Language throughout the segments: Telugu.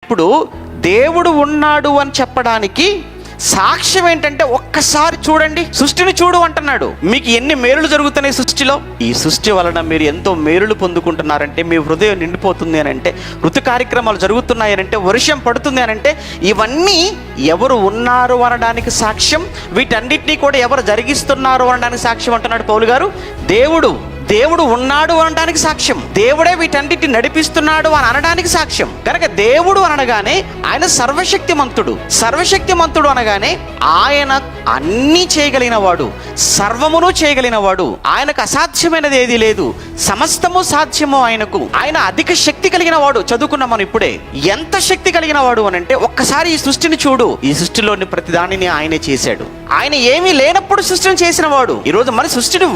ఇప్పుడు దేవుడు ఉన్నాడు అని చెప్పడానికి సాక్ష్యం ఏంటంటే ఒక్కసారి చూడండి, సృష్టిని చూడు అంటున్నాడు. మీకు ఎన్ని మేలులు జరుగుతున్నాయి సృష్టిలో. ఈ సృష్టి వలన మీరు ఎంతో మేలులు పొందుకుంటున్నారంటే, మీ హృదయం నిండిపోతుంది అని అంటే, ఋతు కార్యక్రమాలు జరుగుతున్నాయి అని అంటే, వర్షం పడుతుంది అని అంటే, ఇవన్నీ ఎవరు ఉన్నారు అనడానికి సాక్ష్యం. వీటన్నిటినీ కూడా ఎవరు జరిగిస్తున్నారు అనడానికి సాక్ష్యం అంటున్నాడు పౌలు గారు. దేవుడు ఉన్నాడు అనడానికి సాక్ష్యం. దేవుడే వీటన్నిటిని నడిపిస్తున్నాడు అని అనడానికి సాక్ష్యం. కనుక దేవుడు అనగానే ఆయన సర్వశక్తిమంతుడు అనగానే ఆయన అన్నీ చేయగలిగిన వాడు, సర్వమును చేయగలిగిన వాడు. ఆయనకు అసాధ్యమైనది ఏది లేదు, సమస్తము సాధ్యము ఆయనకు. ఆయన అధిక శక్తి కలిగిన వాడు. చదువుకున్నాం మనం ఇప్పుడే. ఎంత శక్తి కలిగిన వాడు అని అంటే, ఒక్కసారి ఈ సృష్టిని చూడు. ఈ సృష్టిలోని ప్రతి దానిని ఆయనే చేశాడు. ఆయన ఏమీ లేనప్పుడు సృష్టిని చేసిన వాడు. ఈరోజు మన సృష్టిని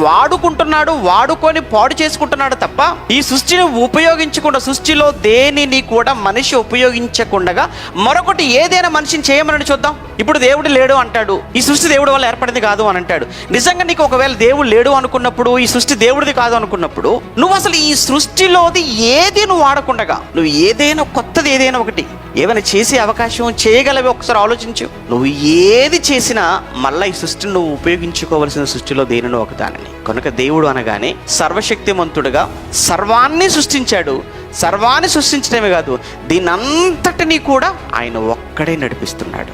వాడుకొని పాడు చేసుకుంటున్నాడు తప్ప, ఈ సృష్టిని ఉపయోగించకుండా, సృష్టిలో దేనిని కూడా మనిషి ఉపయోగించకుండా మరొకటి ఏదైనా మనిషిని చేయమని చూద్దాం. ఇప్పుడు దేవుడు లేడు అంటాడు, ఈ సృష్టి దేవుడి వల్ల ఏర్పడింది కాదు అని అంటాడు. నిజంగా నీకు ఒకవేళ దేవుడు లేడు అనుకున్నప్పుడు, ఈ సృష్టి దేవుడిది కాదు అనుకున్నప్పుడు, నువ్వు అసలు ఈ సృష్టిలోది ఏది నువ్వు వాడకుండా, నువ్వు ఏదైనా కొత్తది ఏదైనా ఒకటి ఏమైనా చేసే అవకాశం చేయగలవి ఒకసారి ఆలోచించు. నువ్వు ఏది చేసినా మళ్ళీ ఈ సృష్టిని నువ్వు ఉపయోగించుకోవలసిన సృష్టిలో దేనినో ఒకదానిని. కనుక దేవుడు అనగానే సర్వశక్తిమంతుడుగా సర్వాన్ని సృష్టించాడు. సర్వాన్ని సృష్టించడమే కాదు, దీనంతటినీ కూడా ఆయన ఒక్కడే నడిపిస్తున్నాడు.